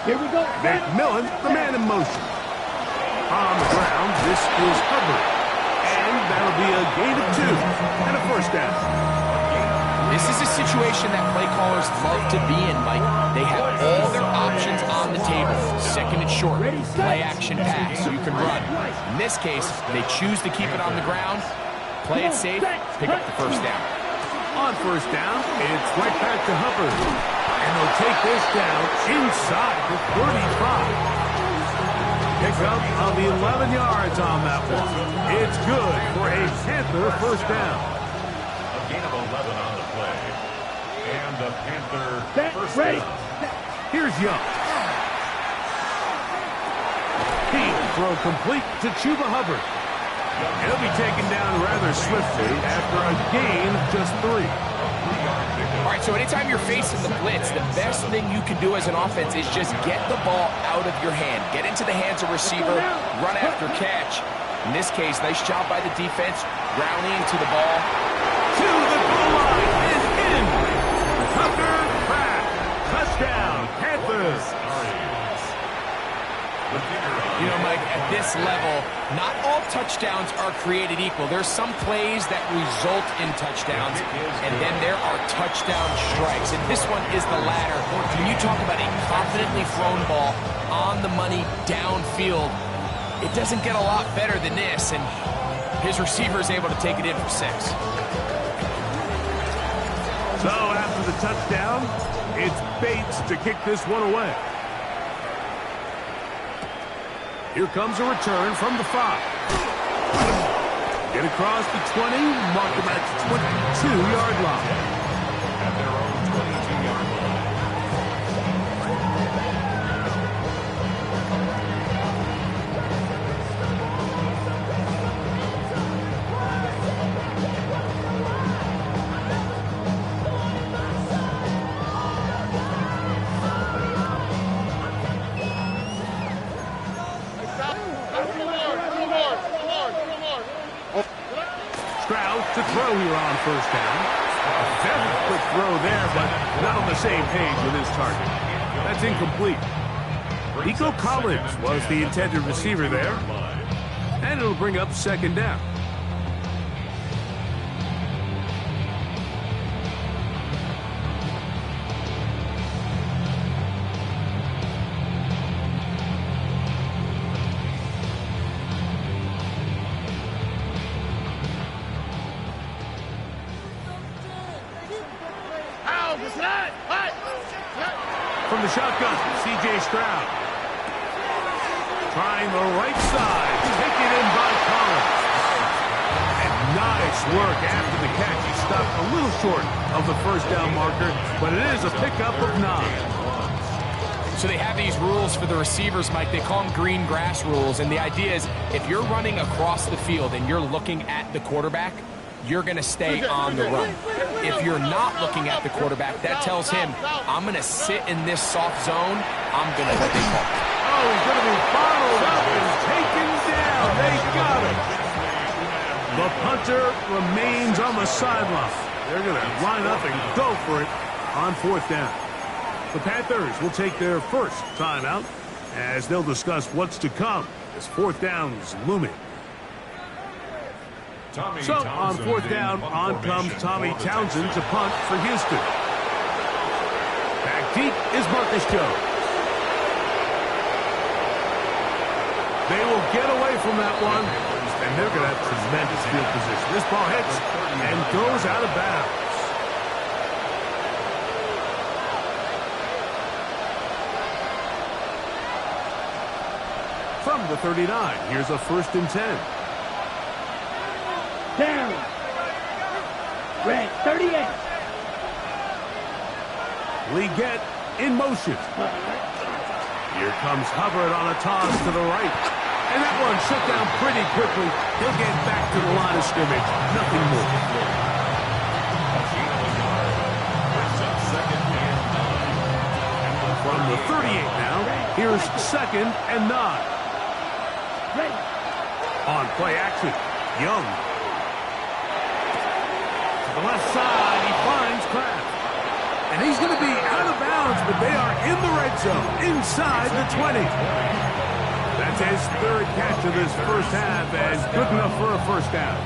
Here we go. McMillan, the man in motion. On the ground, this is Hubbard. And that'll be a gain of 2 and a first down. This is a situation that play callers love to be in, Mike. They have all their options on the table. Second and short, play action pass, you can run. In this case, they choose to keep it on the ground, play it safe, pick up the first down. On first down, it's right back to Hubbard. And they'll take this down inside the 35. Pickup of 11 yards on that one. It's good for a Panther first down. A gain of 11 on the play. And the Panther first down. Here's Young. Field throw complete to Chuba Hubbard. He'll be taken down rather swiftly after a gain of just 3. All right, so anytime you're facing the blitz, the best thing you can do as an offense is just get the ball out of your hand. Get into the hands of receiver, run after catch. In this case, nice job by the defense, rounding to the ball. To the goal line is in. Tucker back. Touchdown, Panthers. You know, Mike, at this level, not all touchdowns are created equal. There's some plays that result in touchdowns, and then there are touchdown strikes. And this one is the latter. When you talk about a confidently thrown ball on the money downfield, it doesn't get a lot better than this, and his receiver is able to take it in for 6. So after the touchdown, it's Bates to kick this one away. Here comes a return from the 5. Get across the 20, mark them at the 22-yard line. At their own 22-yard line. To throw here on first down. A very quick throw there, but not on the same page with his target. That's incomplete. Nico Collins was the intended receiver there. And it'll bring up second down. From the shotgun, C.J. Stroud. Trying the right side. Taken in by Collins. And nice work after the catch. He stopped a little short of the first down marker, but it is a pickup of 9. So they have these rules for the receivers, Mike. They call them green grass rules, and the idea is if you're running across the field and you're looking at the quarterback, you're going to stay on the run. If you're not looking at the quarterback, that tells him, I'm going to sit in this soft zone. I'm going to let they call. Oh, he's going to be bottled up and taken down. They got him. The punter remains on the sideline. They're going to line up and go for it on fourth down. The Panthers will take their first timeout as they'll discuss what's to come as fourth down is looming. So, on fourth down, on comes Tommy Townsend to punt for Houston. Back deep is Marcus Jones. They will get away from that one, and they're going to have tremendous field position. This ball hits and goes out of bounds. From the 39, here's a 1st and 10. Down. Red 38. Leggett in motion. Here comes Hubbard on a toss to the right. And that one shut down pretty quickly. He'll get back to the line of scrimmage. Nothing more. From the 38 now, here's 2nd and 9. On play action, Young. The left side, he finds Kraft. And he's going to be out of bounds, but they are in the red zone, inside the 20. That's his third catch of this first half, and good enough for a first down.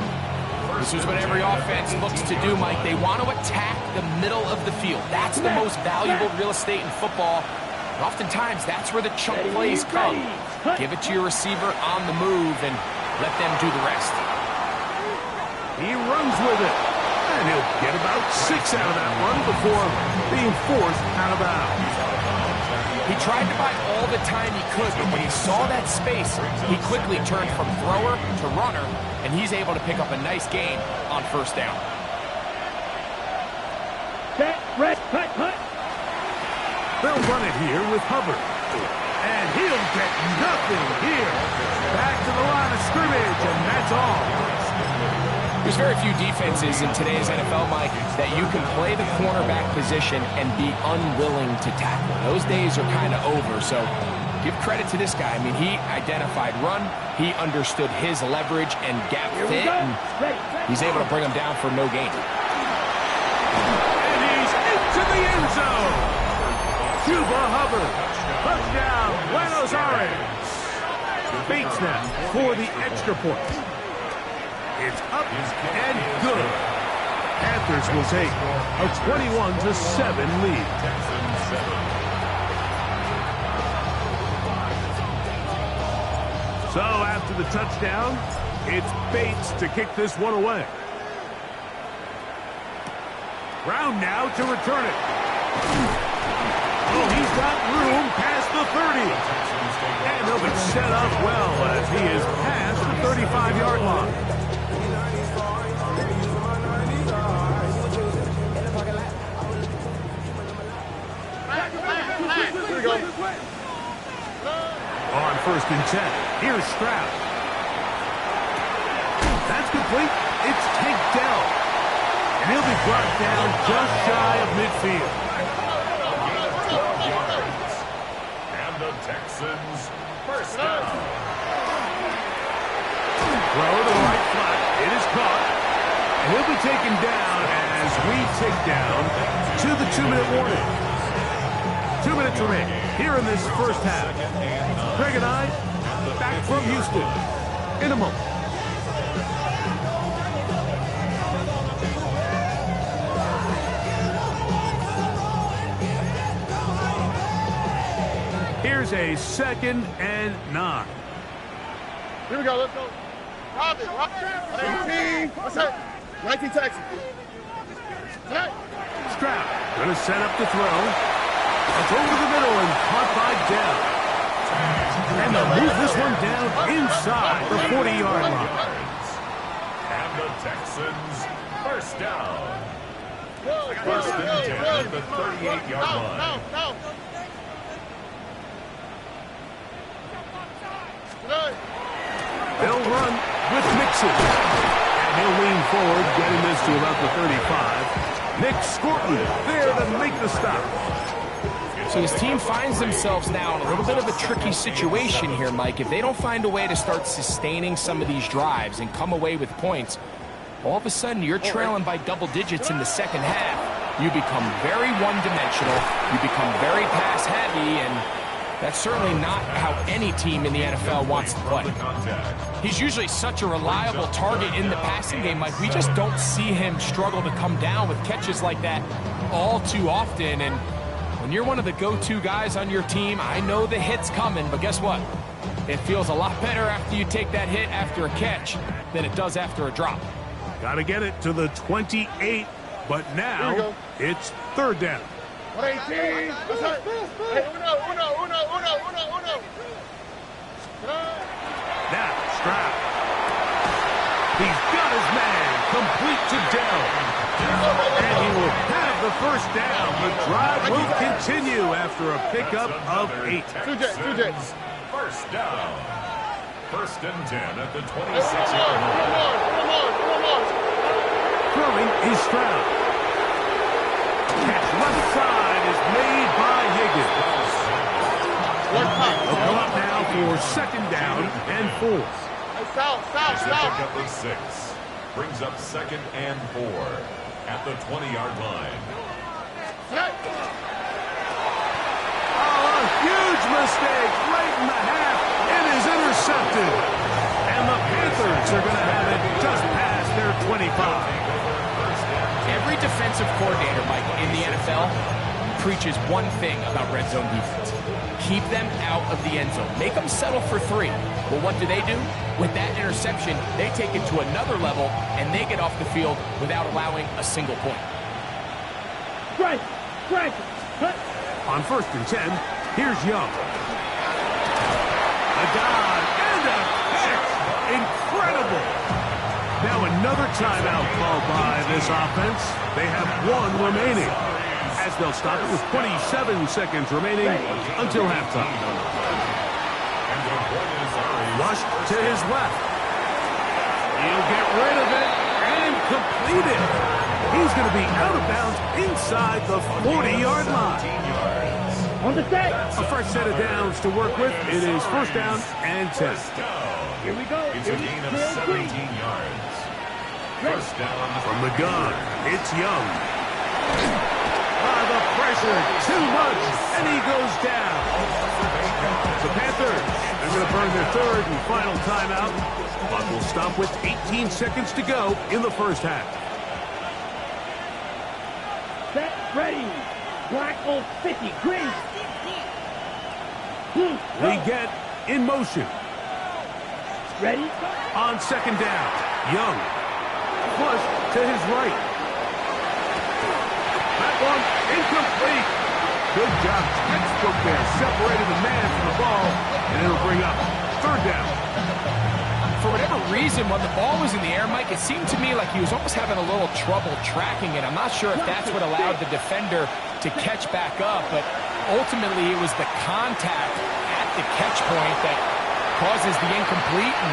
This is what every offense looks to do, Mike. They want to attack the middle of the field. That's the most valuable real estate in football. And oftentimes, that's where the chunk plays come. Give it to your receiver on the move and let them do the rest. He runs with it. And he'll get about 6 out of that one before being forced out of bounds. He tried to buy all the time he could, but when he saw that space, he quickly turned from thrower to runner, and he's able to pick up a nice gain on first down. Set, red, cut, cut. They'll run it here with Hubbard. And he'll get nothing here. Back to the line of scrimmage, and that's all. There's very few defenses in today's NFL, Mike, that you can play the cornerback position and be unwilling to tackle. Those days are kind of over, so give credit to this guy. I mean, he identified run, he understood his leverage and gap fit, and he's able to bring him down for no gain. And he's into the end zone. Cuba Hubbard. Touchdown, Buenos Aires. Bates now for the extra point. It's up and good. Panthers will take a 21-7 lead. So after the touchdown, it's Bates to kick this one away. Brown now to return it. Oh, he's got room past the 30. And he'll be set up well as he is past the 35-yard line. On 1st and 10, here's Stroud. That's complete. It's Tank Dell. And he'll be brought down just shy of midfield. And the Texans first down. Throw to the right flat. It is caught. And he'll be taken down as we tick down to the 2-minute warning. 2 minutes remaining here in this first half. Craig and I back from Houston in a moment. Here's a 2nd and 9. Here we go, let's go. Rob it, Rob it. 19, what's that? 19 Texans. Stroud going to set up the throw. It's over the middle and caught by Dell. And they'll move this one down inside the 40-yard line. And the Texans first down. First and 10 at the 38-yard line. They'll run with Mixon. And he'll lean forward, getting this to about the 35. Nick Scorton there to make the stop. So his team finds themselves now in a little bit of a tricky situation here, Mike. If they don't find a way to start sustaining some of these drives and come away with points, all of a sudden you're trailing by double digits in the second half. You become very one-dimensional. You become very pass-heavy, and that's certainly not how any team in the NFL wants to play. He's usually such a reliable target in the passing game, Mike. We just don't see him struggle to come down with catches like that all too often, and when you're one of the go-to guys on your team, I know the hit's coming, but guess what? It feels a lot better after you take that hit after a catch than it does after a drop. Got to get it to the 28, but now it's 3rd down. 118, what's that? Hey, uno. Now Stroud. He's got his man complete to Dell. And he will have the first down. The drive will continue after a pickup of 8. Texans first down. 1st and 10 at the 26-yard line. Throwing is Stroud. Catch left side is made by Higgins. They'll come up now for 2nd down and 4. South. Pickup of 6. Brings up 2nd and 4 at the 20-yard line. Oh, a huge mistake late in the half. It is intercepted. And the Panthers are going to have it just past their 25. Every defensive coordinator, Mike, in the NFL preaches one thing about red zone defense. Keep them out of the end zone. Make them settle for 3. Well, what do? With that interception, they take it to another level, and they get off the field without allowing a single point. Strike. Cut. On 1st and 10, here's Young. A dive and a catch. Incredible. Now another timeout called by this offense. They have 1 remaining, as they'll stop it with 27 seconds remaining until halftime. Rush to his left. He'll get rid of it and complete it. He's going to be out of bounds inside the 40-yard line. On the set. A fresh set of downs to work with. It is 1st down and 10. Here we go. It's a gain of 17 yards. 1st down. From the gun, it's Young. The pressure, too much, and he goes down. The Panthers are going to burn their 3rd and final timeout, but will stop with 18 seconds to go in the 1st half. Set. Ready. Black on 50. Green. We get in motion. Ready. On 2nd down, Young. Flush to his right. That one incomplete. Good job. Textbook there. Separated the man from the ball, and it'll bring up 3rd down. For whatever reason, when the ball was in the air, Mike, it seemed to me like he was almost having a little trouble tracking it. I'm not sure if that's what allowed the defender to catch back up, but ultimately it was the contact at the catch point that causes the incomplete, and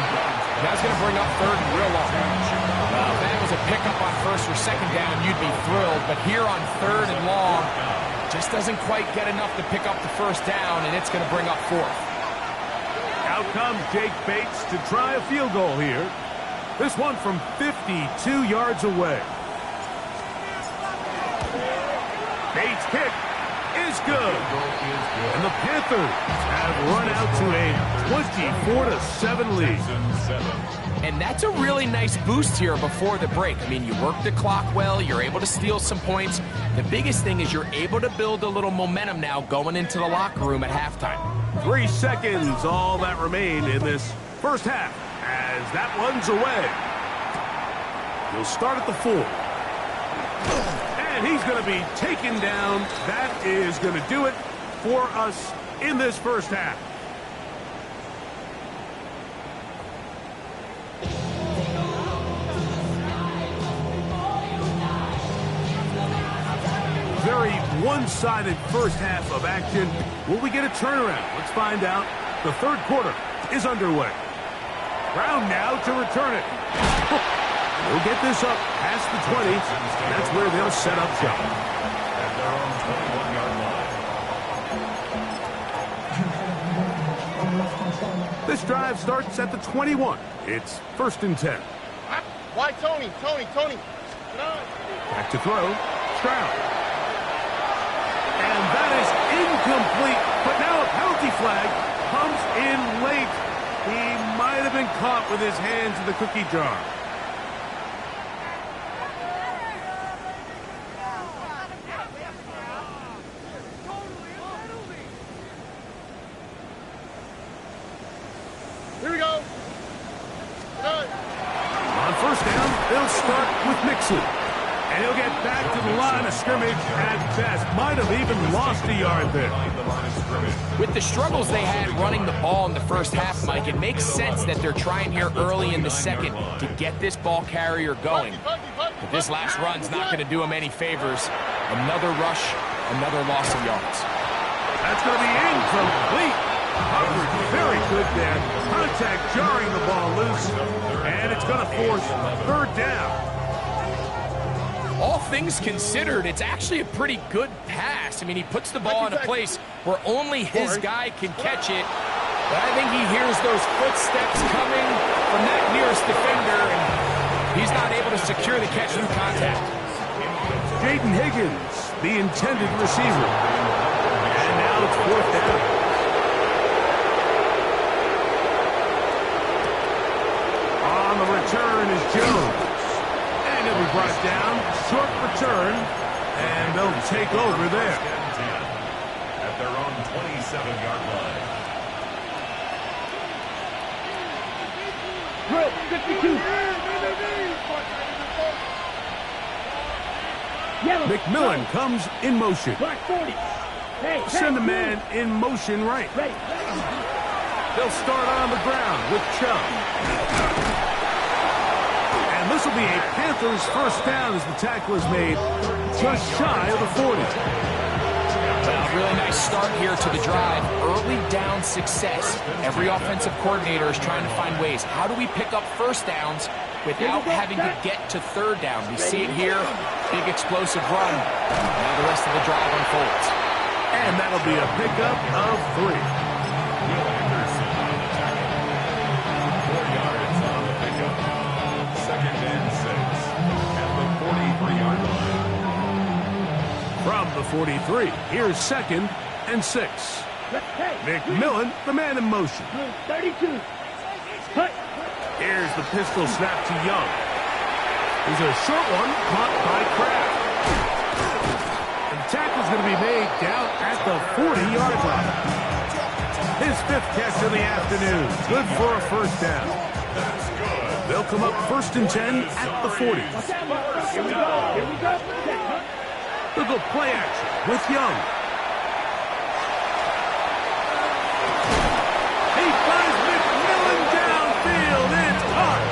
that's going to bring up 3rd and real long. Well, if that was a pickup on 1st or 2nd down, you'd be thrilled, but here on 3rd and long, just doesn't quite get enough to pick up the 1st down, and it's going to bring up 4th. Out comes Jake Bates to try a field goal here. This one from 52 yards away. Bates' kick is good. And the Panthers have run out to a 24-7 lead. And that's a really nice boost here before the break. I mean, you work the clock well, you're able to steal some points. The biggest thing is you're able to build a little momentum now going into the locker room at halftime. 3 seconds, all that remain in this 1st half, as that one's away. He'll start at the 4. And he's going to be taken down. That is going to do it for us in this 1st half. Very one-sided 1st half of action. Will we get a turnaround? Let's find out. The 3rd quarter is underway. Brown now to return it. He'll get this up past the 20. That's where they'll set up shop. And they're on 21-yard line. This drive starts at the 21. It's 1st and 10. Why Tony? Back to throw. Stroud. And that is incomplete. But now a penalty flag comes in late. He might have been caught with his hands in the cookie jar. Here we go. Good. On 1st down, they'll start with Mixon. And he'll get back to the line of scrimmage at best. Might have even lost a yard there. With the struggles they had running the ball in the 1st half, Mike, it makes sense that they're trying here early in the 2nd to get this ball carrier going. But this last run's not going to do him any favors. Another rush, another loss of yards. That's going to be incomplete. Coverage very good there. Contact jarring the ball loose. And it's going to force 3rd down. All things considered, it's actually a pretty good pass. I mean, he puts the ball in a place where only his guy can catch it. But I think he hears those footsteps coming from that nearest defender, and he's not able to secure the catch through contact. Jaden Higgins, the intended receiver. And now it's 4th down. On the return is Jones. And he'll be brought down. Short return. And they'll take over there. At their own 27-yard line. Drill 52. Yellow. McMillan comes in motion. Black 40. Hey, Send a man in motion right. Ready. They'll start on the ground with Chubb. And this will be a Panthers first down as the tackle is made just shy of the 40. Well, really nice start here to the drive. Early down success. Every offensive coordinator is trying to find ways. How do we pick up first downs without having to get to third down? We see it here. Big explosive run. Now the rest of the drive unfolds. And that'll be a pickup of 3. 4 yards on the pickup. 2nd and 6 at the 43-yard line. From the 43, here's 2nd and 6. McMillan, the man in motion. 32. Hut. Here's the pistol snap to Young. Here's a short one caught by Kraft. And the tackle's going to be made down at the 40-yard line. His 5th catch of the afternoon. Good for a first down. They'll come up 1st and 10 at the 40. Here we go. Here we go. They'll go play action with Young. He finds McMillan downfield. It's caught.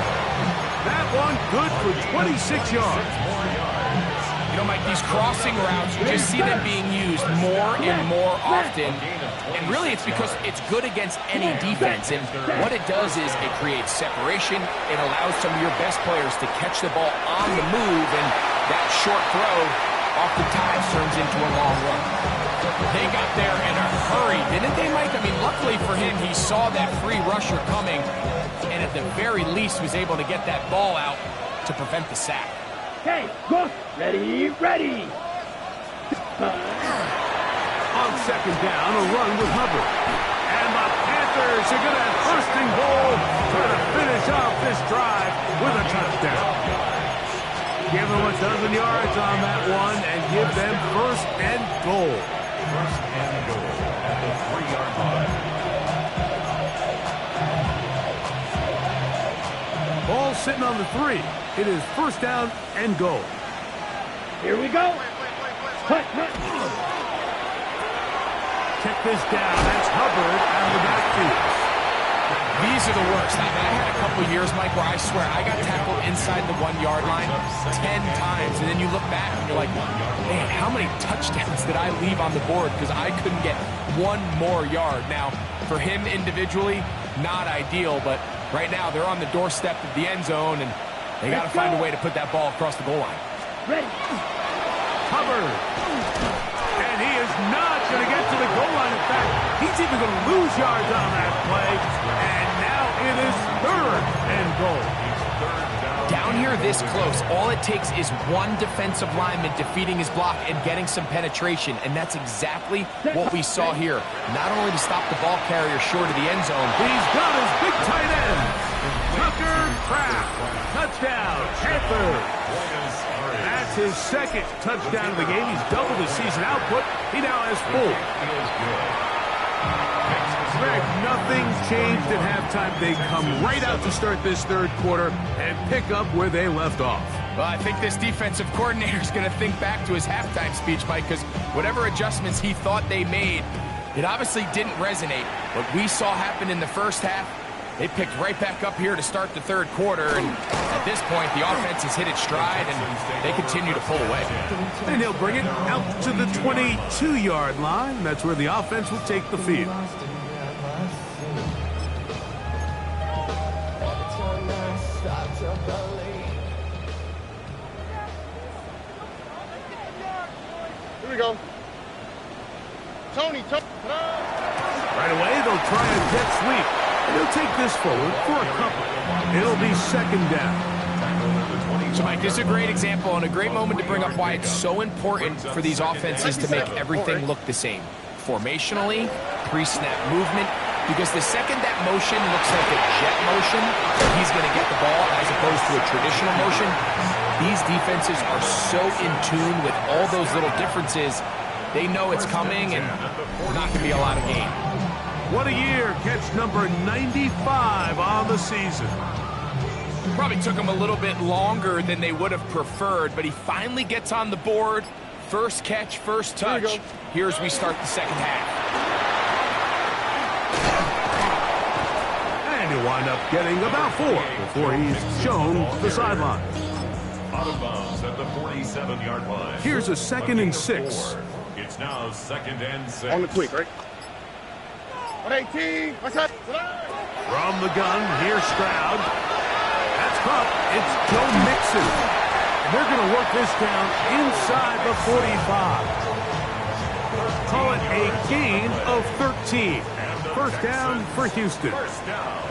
That one good for 26 yards. You know, Mike, these crossing routes, you just see them being used more and more often. And really, it's because it's good against any defense. And what it does is it creates separation. It allows some of your best players to catch the ball on the move. And that short throw oftentimes turns into a long run. They got there in a hurry, didn't they, Mike? I mean, luckily for him, he saw that free rusher coming. And at the very least was able to get that ball out to prevent the sack. Okay, go. Ready, ready. On 2nd down, a run with Hubbard. And the Panthers are going to have 1st and goal, try to finish off this drive with a touchdown. Give them a dozen yards on that one and give them 1st and goal. 1st and goal at the 3-yard line. Ball sitting on the 3. It is 1st down and goal. Here we go. Hut, hut. Check this down. That's Hubbard out of the backfield. These are the worst. I had a couple years, Mike, where I swear I got tackled inside the 1-yard line 10 times. And then you look back and you're like, man, how many touchdowns did I leave on the board because I couldn't get one more yard? Now, for him individually, not ideal, but right now they're on the doorstep of the end zone, and they got to find a way to put that ball across the goal line. Ready. Hubbard. And he is not going to get to the goal line. In fact, he's even going to lose yards on that play. And now it is 3rd and goal. Down here this close, all it takes is one defensive lineman defeating his block and getting some penetration, and that's exactly what we saw here. Not only to stop the ball carrier short of the end zone. He's got his big tight end. Tucker Kraft. Touchdown, Panthers. That's his 2nd touchdown of the game. He's doubled his season output. He now has 4. Greg, nothing changed at halftime. They come right out to start this 3rd quarter and pick up where they left off. Well, I think this defensive coordinator is going to think back to his halftime speech, Mike, because whatever adjustments he thought they made, it obviously didn't resonate. What we saw happen in the first half, they picked right back up here to start the 3rd quarter, and at this point, the offense has hit its stride, and they continue to pull away. And he'll bring it out to the 22-yard line. That's where the offense will take the field. Here we go. Tony. Right away, they'll try a jet sweep. And he'll take this forward for a couple. It'll be 2nd down. Tackle number 25. So, Mike, this is a great example and a great moment to bring up why it's so important for these offenses to make everything look the same. Formationally, pre-snap movement, because the second that motion looks like a jet motion, where he's going to get the ball as opposed to a traditional motion, these defenses are so in tune with all those little differences, they know it's coming and not going to be a lot of gain. What a year. Catch number 95 on the season. Probably took him a little bit longer than they would have preferred, but he finally gets on the board. First catch, first touch. Here's we start the second half. And he'll wind up getting about 4 before he's shown the sideline. Out of bounds at the 47-yard line. Here's a 2nd and 6. It's now 2nd and 6. On the quick, right? 118. What's up? From the gun, here's Stroud. That's Cup. It's Joe Mixon. And they're going to work this down inside the 45. Call it a gain of 13. First down for Houston. First down.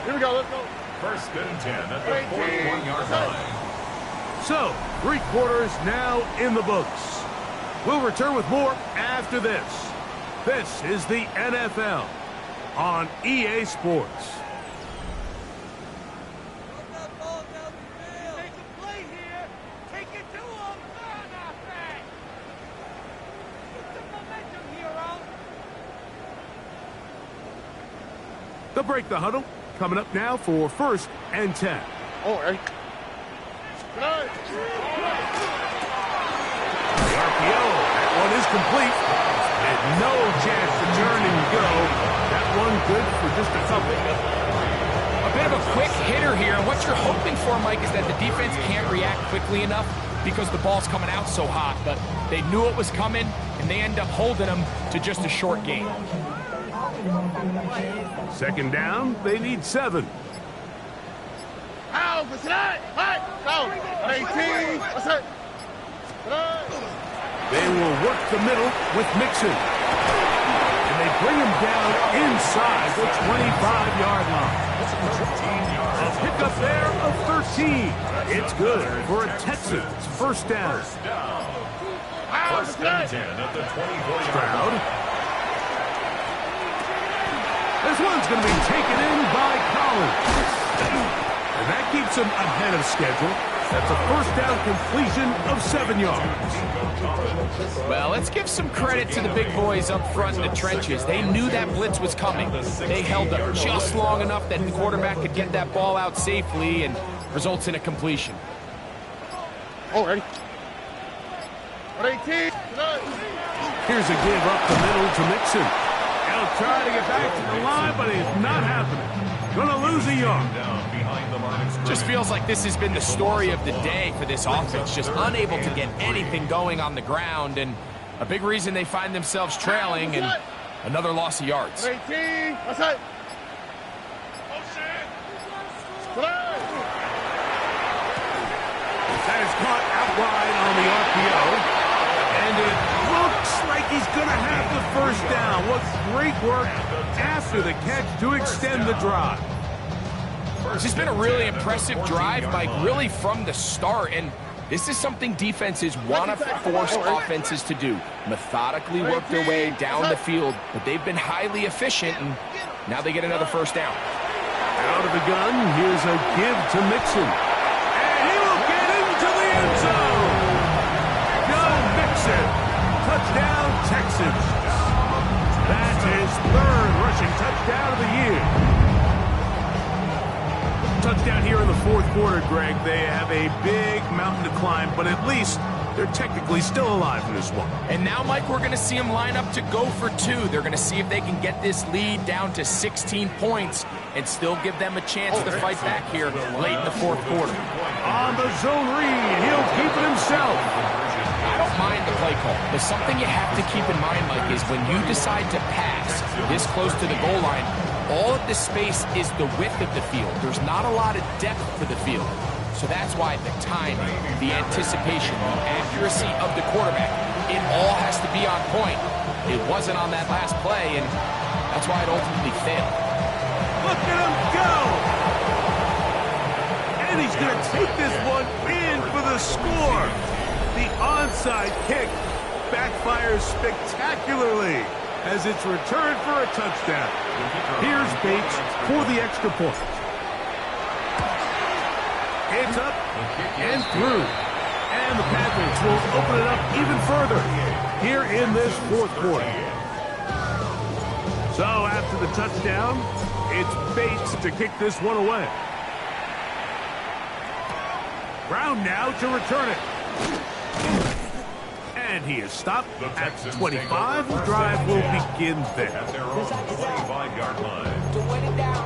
Here we go. Let's go. 1st and 10 at the 41-yard line. So, 3 quarters now in the books. We'll return with more after this. This is the NFL on EA Sports. They'll break the huddle. Coming up now for 1st and 10. All right. The RPO, that one is complete. And no chance to turn and go. That one good for just a couple. A bit of a quick hitter here. What you're hoping for, Mike, is that the defense can't react quickly enough because the ball's coming out so hot. But they knew it was coming, and they end up holding them to just a short gain. 2nd down, they need 7. Out for tonight. Go. 18. What's up? They will work the middle with Mixon. And they bring him down inside the 25-yard line. A pickup there of 13. It's good for a Texans first down. First and 10 at the 24-yard Stroud. line. This one's going to be taken in by Collins. And that keeps him ahead of schedule. That's a first down completion of 7 yards. Well, let's give some credit to the big boys up front in the trenches. They knew that blitz was coming. They held up just long enough that the quarterback could get that ball out safely and results in a completion. All right. 18. Here's a give up the middle to Mixon. He'll try to get back to the line, but it's not happening. Gonna lose a yard. Just feels like this has been the story of the day for this offense. Just unable to get anything going on the ground, and a big reason they find themselves trailing and another loss of yards. 18. What's that? That is caught out wide on the RPO. And it looks like he's going to have the first down. What great work after the catch to extend the drive. This has been a really impressive drive, Mike, really from the start. And this is something defenses want to force offenses to do. Methodically work their way down the field. But they've been highly efficient, and now they get another first down. Out of the gun, here's a give to Mixon. And he will get into the end zone. Joe Mixon. Touchdown, Texans. That's his 3rd rushing touchdown of the year. Touchdown here in the 4th quarter, Greg. They have a big mountain to climb, but at least they're technically still alive in this one. And now, Mike, we're going to see them line up to go for 2. They're going to see if they can get this lead down to 16 points and still give them a chance to fight back here late in the 4th quarter. On the zone read, he'll keep it himself. I don't mind the play call, but something you have to keep in mind, Mike, is when you decide to pass this close to the goal line, all of the space is the width of the field. There's not a lot of depth to the field. So that's why the timing, the anticipation, the accuracy of the quarterback, it all has to be on point. It wasn't on that last play, and that's why it ultimately failed. Look at him go! And And he's going to take this one in for the score. The onside kick backfires spectacularly as it's returned for a touchdown. Here's Bates for the extra point. It's up and through. And the Panthers will open it up even further here in this fourth quarter. So after the touchdown, it's Bates to kick this one away. Brown now to return it. And he is stopped at 25. The drive will begin there. At their own 25-yard line. To win it down,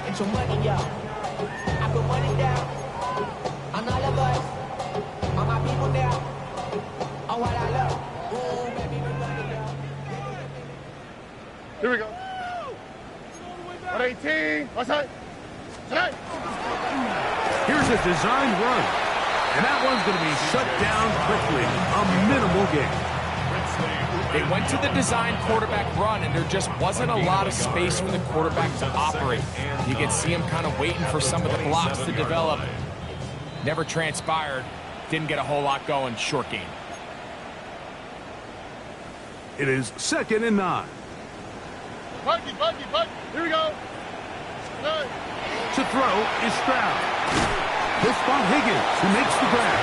get your money up. I put money down on all of us, on my people now, on what I love. Ooh, baby, put money down. Here we go. 118. What's that? Hey. Here's a designed run. And that one's going to be shut down quickly. A minimal gain. They went to the design quarterback run, and there just wasn't a lot of space for the quarterback to operate. You could see him kind of waiting for some of the blocks to develop. Never transpired. Didn't get a whole lot going. Short gain. It is 2nd and 9. Buggy. Here we go. Hey. To throw is Stroud. This spot Higgins, who makes the grab.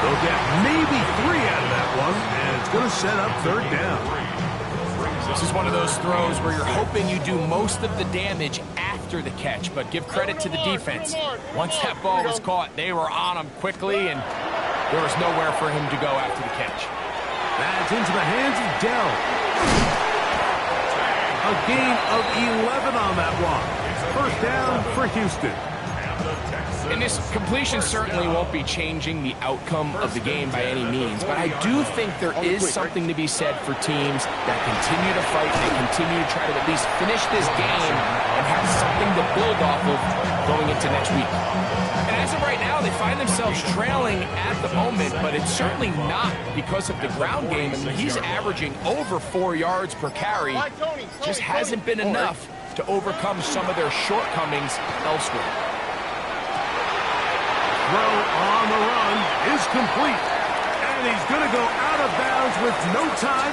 They'll get maybe 3 out of that one, and it's going to set up 3rd down. This is one of those throws where you're hoping you do most of the damage after the catch, but give credit to the defense. Once that ball was caught, they were on him quickly, and there was nowhere for him to go after the catch. That's into the hands of Dell. A gain of 11 on that one. 1st down for Houston. And this completion certainly won't be changing the outcome of the game by any means, but I do think there is something to be said for teams that continue to fight, they continue to try to at least finish this game and have something to build off of going into next week. And as of right now, they find themselves trailing at the moment, but it's certainly not because of the ground game. I mean, he's averaging over 4 yards per carry. Just hasn't been enough to overcome some of their shortcomings elsewhere. Throw on the run is complete. And he's going to go out of bounds with no time